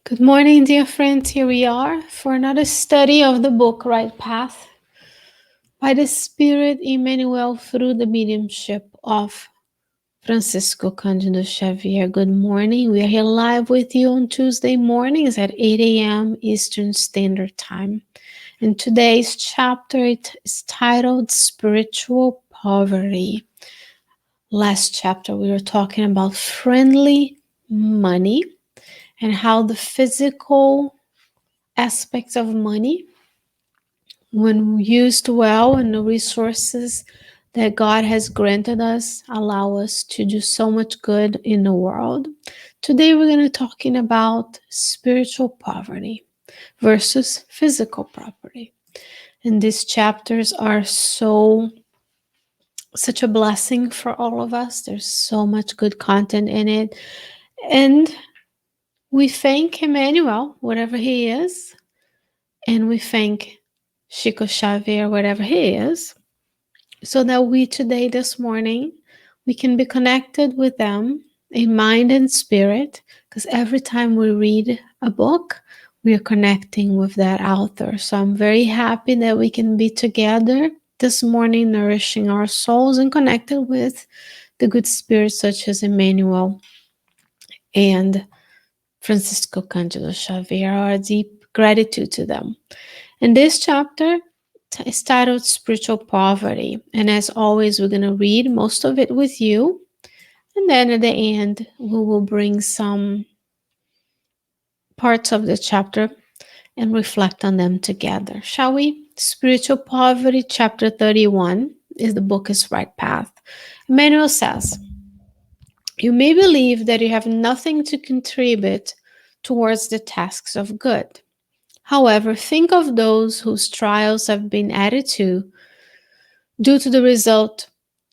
Good morning, dear friends. Here we are for another study of the book Right Path by the Spirit Emmanuel through the mediumship of Francisco Candido Xavier. Good morning. We are here live with you on Tuesday mornings at 8 a.m. Eastern Standard Time. And today's chapter is titled Spiritual Poverty. Last chapter, we were talking about friendly money and how the physical aspects of money, when used well, and the resources that God has granted us allow us to do so much good in the world. Today we're going to talking about spiritual poverty versus physical poverty. And these chapters are such a blessing for all of us. There's so much good content in it. And we thank Emmanuel, whatever he is, and we thank Chico Xavier, whatever he is, so that we today, this morning, we can be connected with them in mind and spirit, because every time we read a book, we are connecting with that author. So I'm very happy that we can be together this morning, nourishing our souls and connected with the good spirits such as Emmanuel and Francisco Candido Xavier. Our deep gratitude to them. And this chapter is titled Spiritual Poverty. And as always, we're going to read most of it with you. And then at the end, we will bring some parts of the chapter and reflect on them together. Shall we? Spiritual Poverty, chapter 31, is the book is Right Path. Emmanuel says, you may believe that you have nothing to contribute towards the tasks of good. However, think of those whose trials have been added to due to the result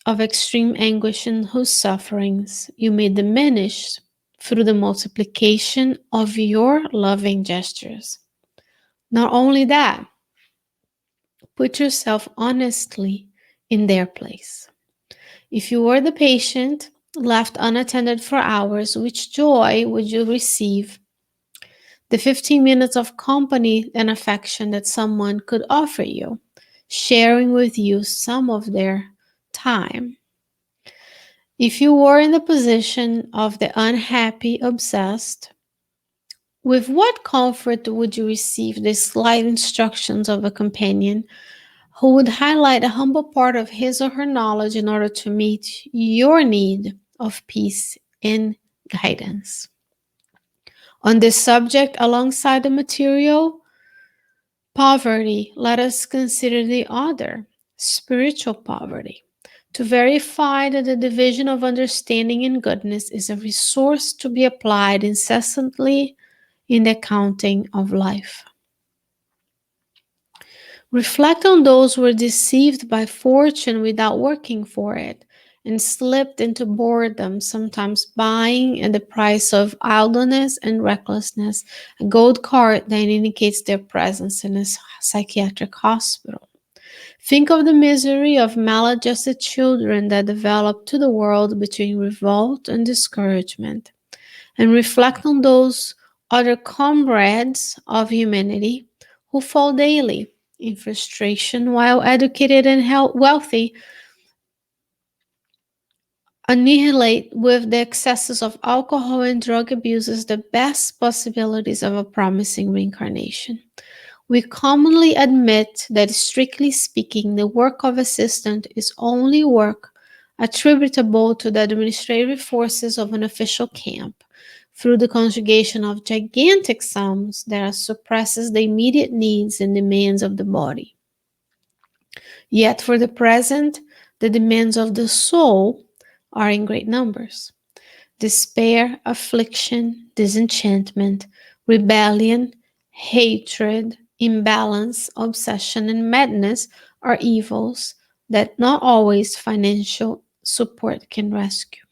of extreme anguish and whose sufferings you may diminish through the multiplication of your loving gestures. Not only that, put yourself honestly in their place. If you were the patient left unattended for hours, which joy would you receive? The 15 minutes of company and affection that someone could offer you, sharing with you some of their time. If you were in the position of the unhappy obsessed, with what comfort would you receive the slight instructions of a companion who would highlight a humble part of his or her knowledge in order to meet your need of peace and guidance? On this subject, alongside the material poverty, let us consider the other, spiritual poverty, to verify that the division of understanding and goodness is a resource to be applied incessantly in the accounting of life. Reflect on those who were deceived by fortune without working for it, and slipped into boredom, sometimes buying at the price of idleness and recklessness a gold card that indicates their presence in a psychiatric hospital. Think of the misery of maladjusted children that develop to the world between revolt and discouragement, and reflect on those other comrades of humanity who fall daily in frustration while educated and wealthy annihilate with the excesses of alcohol and drug abuses the best possibilities of a promising reincarnation. We commonly admit that, strictly speaking, the work of assistant is only work attributable to the administrative forces of an official camp, through the conjugation of gigantic sums that suppresses the immediate needs and demands of the body. Yet for the present, the demands of the soul are in great numbers. Despair, affliction, disenchantment, rebellion, hatred, imbalance, obsession, and madness are evils that not always financial support can rescue.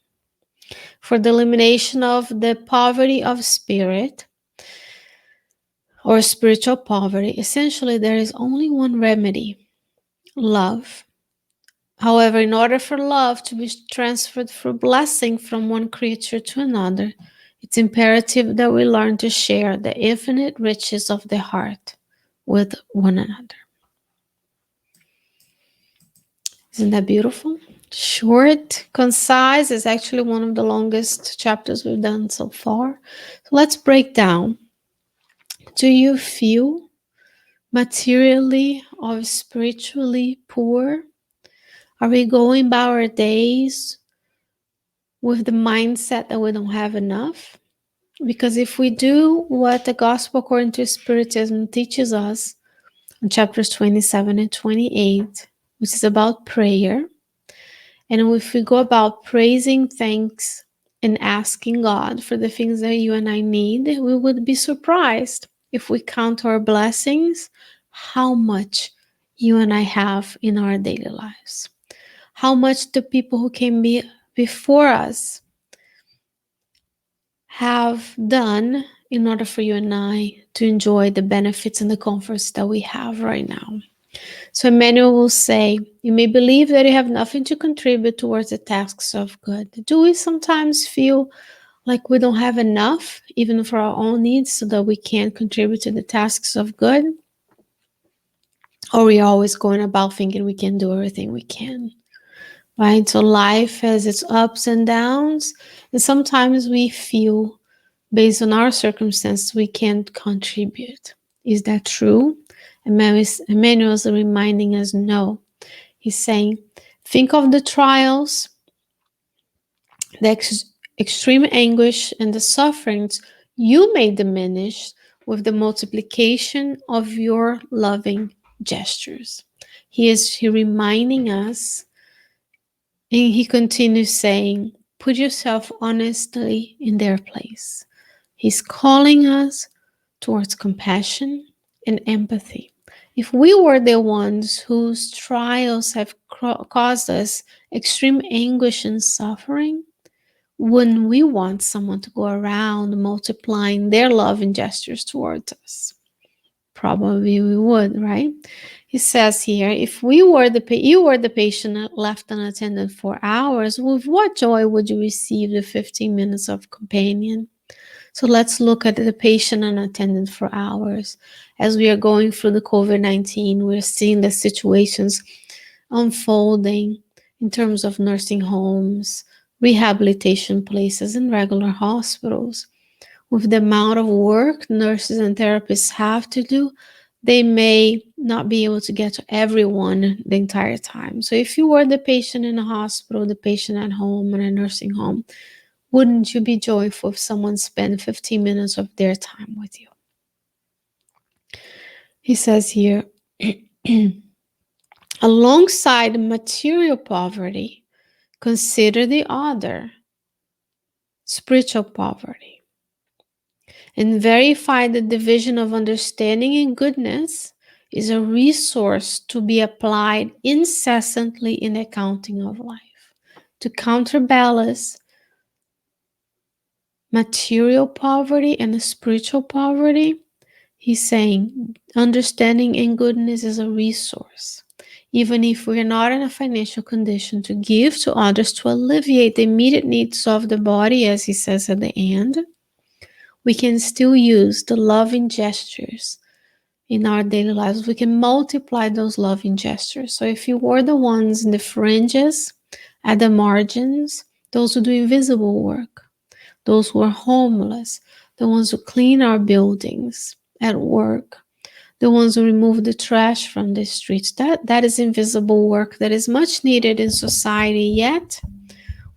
For the elimination of the poverty of spirit or spiritual poverty, essentially there is only one remedy: love. However, in order for love to be transferred through blessing from one creature to another, It's imperative that we learn to share the infinite riches of the heart with one another. Isn't that beautiful? Short, concise is actually one of the longest chapters we've done so far. So let's break down. Do you feel materially or spiritually poor? Are we going by our days with the mindset that we don't have enough? Because if we do what the Gospel according to Spiritism teaches us in chapters 27 and 28, which is about prayer, and if we go about praising, thanks, and asking God for the things that you and I need, we would be surprised if we count our blessings, how much you and I have in our daily lives. How much the people who came before us have done in order for you and I to enjoy the benefits and the comforts that we have right now. So Emmanuel will say, you may believe that you have nothing to contribute towards the tasks of good. Do we sometimes feel like we don't have enough, even for our own needs, so that we can't contribute to the tasks of good? Or are we always going about thinking we can do everything we can? Right? So life has its ups and downs, and sometimes we feel, based on our circumstances, we can't contribute. Is that true? Emmanuel is reminding us no. He's saying, think of the trials, the extreme anguish, and the sufferings you may diminish with the multiplication of your loving gestures. He reminding us, and he continues saying, put yourself honestly in their place. He's calling us towards compassion and empathy. If we were the ones whose trials have caused us extreme anguish and suffering, wouldn't we want someone to go around multiplying their love and gestures towards us? Probably we would, right? He says here, if you were the patient left unattended for hours, with what joy would you receive the 15 minutes of companion? So let's look at the patient unattended for hours. As we are going through the COVID-19, we're seeing the situations unfolding in terms of nursing homes, rehabilitation places, and regular hospitals. With the amount of work nurses and therapists have to do, they may not be able to get to everyone the entire time. So if you were the patient in a hospital, the patient at home, in a nursing home, wouldn't you be joyful if someone spent 15 minutes of their time with you? He says here, alongside material poverty, consider the other, spiritual poverty, and verify the division of understanding and goodness is a resource to be applied incessantly in the accounting of life, to counterbalance material poverty and spiritual poverty. He's saying understanding and goodness is a resource. Even if we're not in a financial condition to give to others to alleviate the immediate needs of the body, as he says at the end, we can still use the loving gestures in our daily lives. We can multiply those loving gestures. So if you were the ones in the fringes, at the margins, those who do invisible work, those who are homeless, the ones who clean our buildings at work, the ones who remove the trash from the streets, that is invisible work that is much needed in society, yet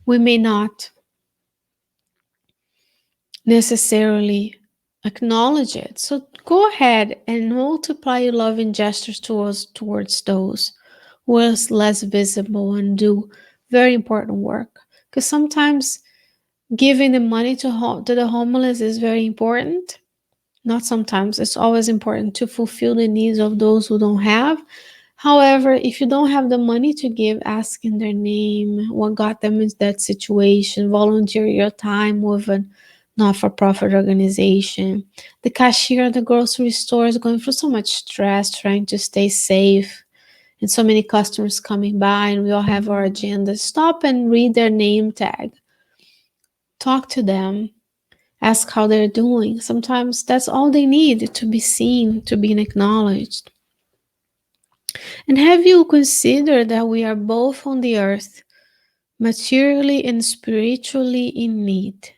we may not necessarily acknowledge it. So go ahead and multiply your loving gestures towards those who are less visible and do very important work. Because sometimes giving the money to the homeless is very important. Not sometimes, it's always important to fulfill the needs of those who don't have. However, if you don't have the money to give, ask in their name, what got them into that situation, volunteer your time with a not-for-profit organization. The cashier at the grocery store is going through so much stress trying to stay safe, and so many customers coming by, and we all have our agendas. Stop and read their name tag. Talk to them. ask how they're doing. Sometimes that's all they need, to be seen, to be acknowledged. And have you considered that we are both on the earth, materially and spiritually in need?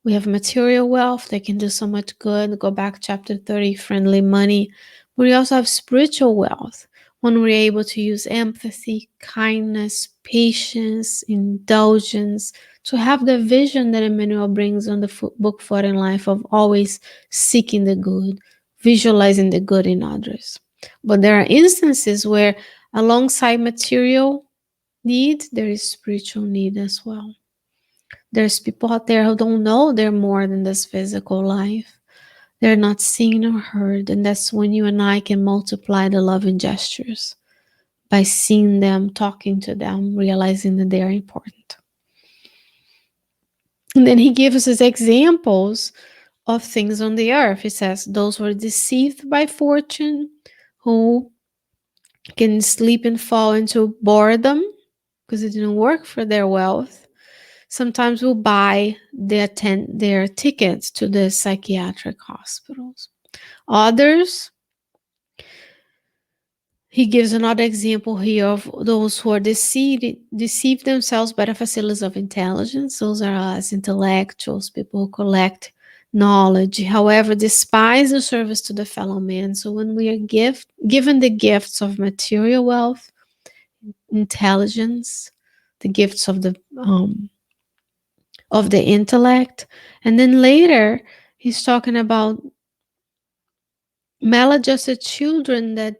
We have material wealth that can do so much good. Go back chapter 30, friendly money. But we also have spiritual wealth when we're able to use empathy, kindness, patience, indulgence, to have the vision that Emmanuel brings on the book For in Life of always seeking the good, visualizing the good in others. But there are instances where alongside material need, there is spiritual need as well. There's people out there who don't know they're more than this physical life. They're not seen or heard. And that's when you and I can multiply the loving gestures by seeing them, talking to them, realizing that they are important. And then he gives us examples of things on the earth. He says, those who are deceived by fortune, who can sleep and fall into boredom because it didn't work for their wealth, sometimes will buy their tickets to the psychiatric hospitals. Others, he gives another example here of those who are deceive themselves by the facilities of intelligence. Those are us, intellectuals, people who collect knowledge, however, despise the service to the fellow man. So when we are given the gifts of material wealth, intelligence, the gifts of the intellect. And then later, he's talking about maladjusted children that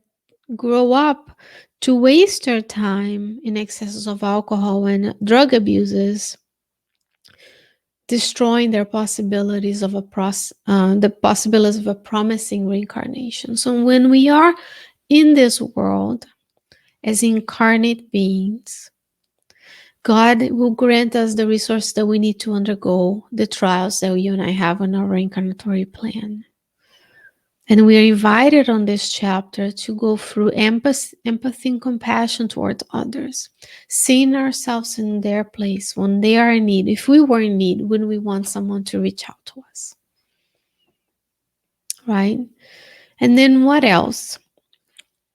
grow up to waste their time in excesses of alcohol and drug abuses, destroying their possibilities of the possibilities of a promising reincarnation. So when we are in this world as incarnate beings, God will grant us the resources that we need to undergo the trials that you and I have on our reincarnatory plan. And we are invited on this chapter to go through empathy and compassion towards others, seeing ourselves in their place when they are in need. If we were in need, when we want someone to reach out to us, right? And then what else?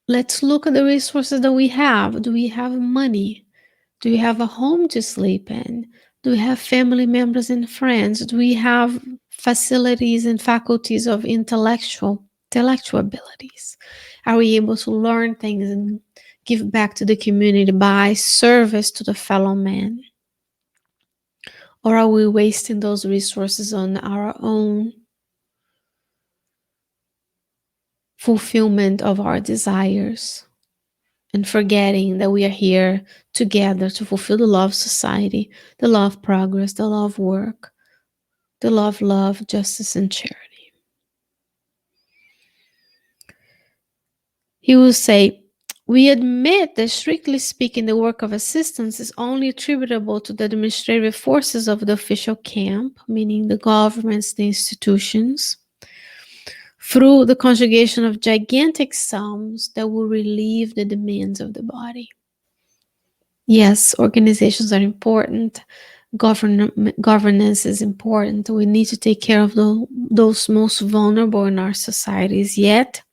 Let's look at the resources that we have. Do we have money? Do we have a home to sleep in? Do we have family members and friends? Do we have facilities and faculties of intellectual abilities? Are we able to learn things and give back to the community by service to the fellow man? Or are we wasting those resources on our own fulfillment of our desires and forgetting that we are here together to fulfill the law of society, the law of progress, the law of work, the law of love, justice, and charity? He will say, we admit that strictly speaking, the work of assistance is only attributable to the administrative forces of the official camp, meaning the governments, the institutions, through the conjugation of gigantic sums that will relieve the demands of the body. Yes, organizations are important. Governance is important. We need to take care of those most vulnerable in our societies. Yet,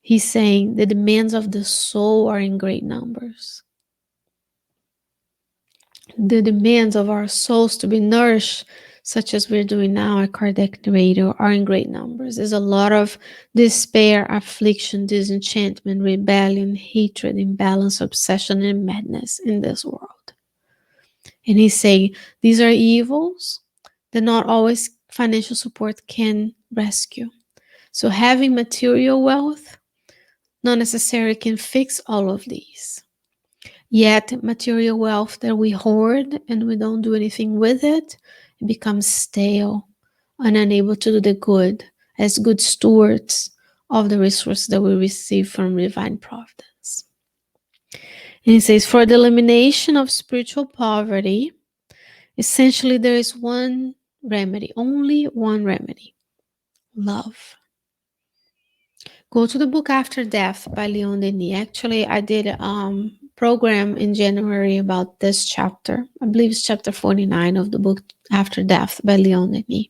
he's saying the demands of the soul are in great numbers. The demands of our souls to be nourished, such as we're doing now at Cardiac Radio, are in great numbers. There's a lot of despair, affliction, disenchantment, rebellion, hatred, imbalance, obsession, and madness in this world. And he's saying these are evils that not always financial support can rescue. So having material wealth not necessarily can fix all of these. Yet material wealth that we hoard and we don't do anything with it, it becomes stale and unable to do the good as good stewards of the resources that we receive from divine providence. And he says, for the elimination of spiritual poverty, essentially there is one remedy, only one remedy: love. Go to the book After Death by Leon Denis. Actually, I did program in January about this chapter. I believe it's chapter 49 of the book After Death by Leon Denis.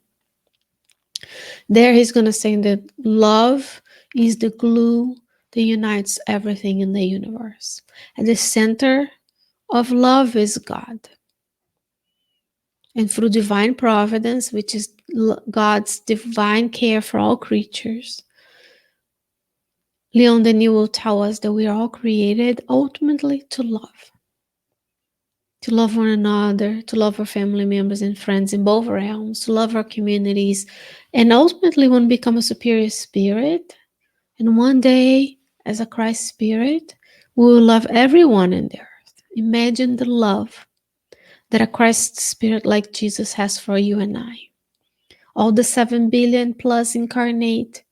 There he's going to say that love is the glue that unites everything in the universe. At the center of love is God. And through divine providence, which is God's divine care for all creatures, Leon Denis will tell us that we are all created ultimately to love one another, to love our family members and friends in both realms, to love our communities, and ultimately want to become a superior spirit. And one day, as a Christ spirit, we will love everyone in the earth. Imagine the love that a Christ spirit like Jesus has for you and I. All the 7 billion plus incarnate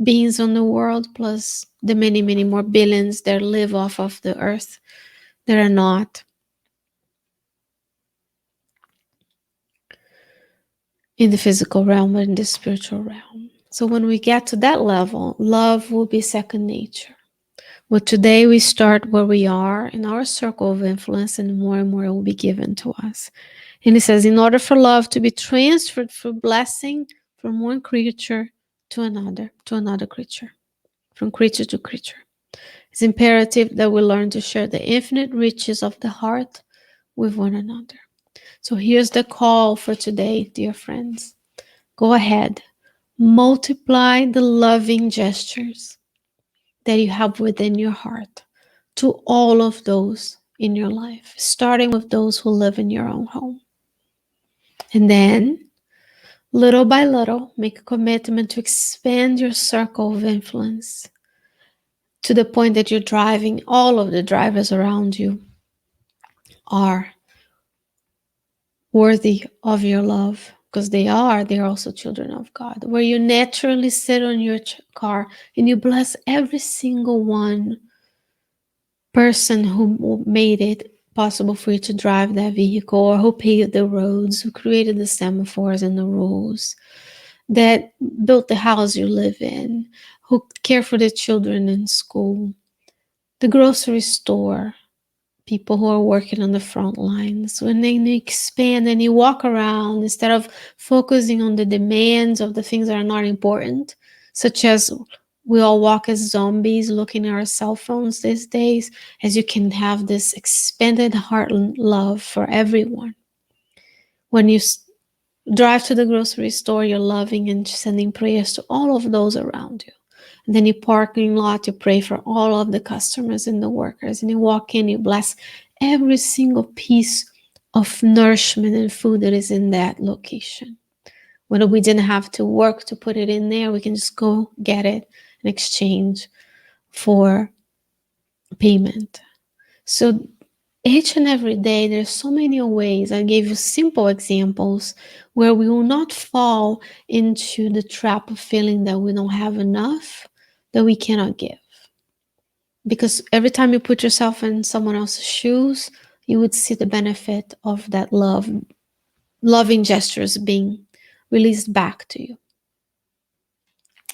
beings on the world, plus the many, many more billions that live off of the earth that are not in the physical realm, but in the spiritual realm. So when we get to that level, love will be second nature. But today we start where we are in our circle of influence, and more will be given to us. And it says, in order for love to be transferred for blessing from one creature to another creature, from creature to creature, it's imperative that we learn to share the infinite riches of the heart with one another. So here's the call for today, dear friends. Go ahead, multiply the loving gestures that you have within your heart to all of those in your life, starting with those who live in your own home. And then, little by little, make a commitment to expand your circle of influence to the point that you're driving, all of the drivers around you are worthy of your love, because they're also children of God. Where you naturally sit on your car and you bless every single one person who made it possible for you to drive that vehicle, or who paved the roads, who created the semaphores and the rules, that built the house you live in, who care for the children in school, the grocery store, people who are working on the front lines. When they expand and you walk around, instead of focusing on the demands of the things that are not important, such as we all walk as zombies looking at our cell phones these days, as you can have this expanded heart love for everyone. When you drive to the grocery store, you're loving and sending prayers to all of those around you. And then you parking lot, you pray for all of the customers and the workers. And you walk in, you bless every single piece of nourishment and food that is in that location. When we didn't have to work to put it in there, we can just go get it in exchange for payment. So each and every day, there's so many ways. I gave you simple examples where we will not fall into the trap of feeling that we don't have enough, that we cannot give. Because every time you put yourself in someone else's shoes, you would see the benefit of that loving gestures being released back to you.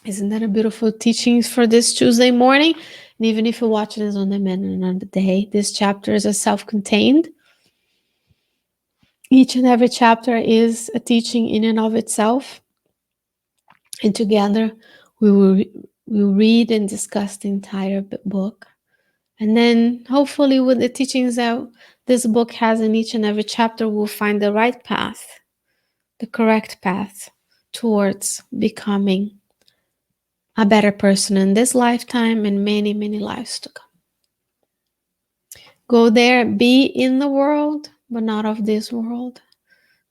Isn't that a beautiful teaching for this Tuesday morning? And even if you're watching this on demand another day, this chapter is self-contained. Each and every chapter is a teaching in and of itself. And together we will read and discuss the entire book. And then hopefully with the teachings that this book has in each and every chapter, we'll find the right path, the correct path towards becoming a better person in this lifetime and many, many lives to come. Go there, be in the world, but not of this world.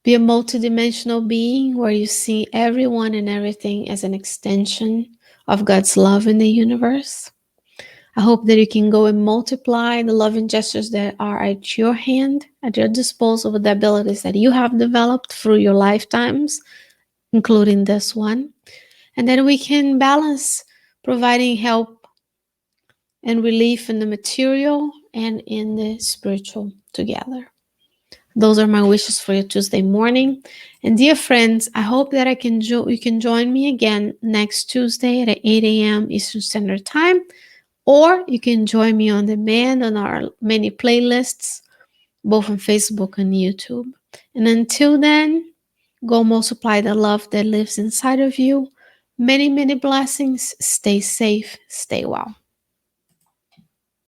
Be a multidimensional being where you see everyone and everything as an extension of God's love in the universe. I hope that you can go and multiply the loving gestures that are at your hand, at your disposal, with the abilities that you have developed through your lifetimes, including this one. And then we can balance providing help and relief in the material and in the spiritual together. Those are my wishes for your Tuesday morning. And dear friends, I hope that you can join me again next Tuesday at 8 a.m. Eastern Standard Time or you can join me on demand on our many playlists, both on Facebook and YouTube. And until then, go multiply the love that lives inside of you. Many, many blessings. Stay safe. Stay well.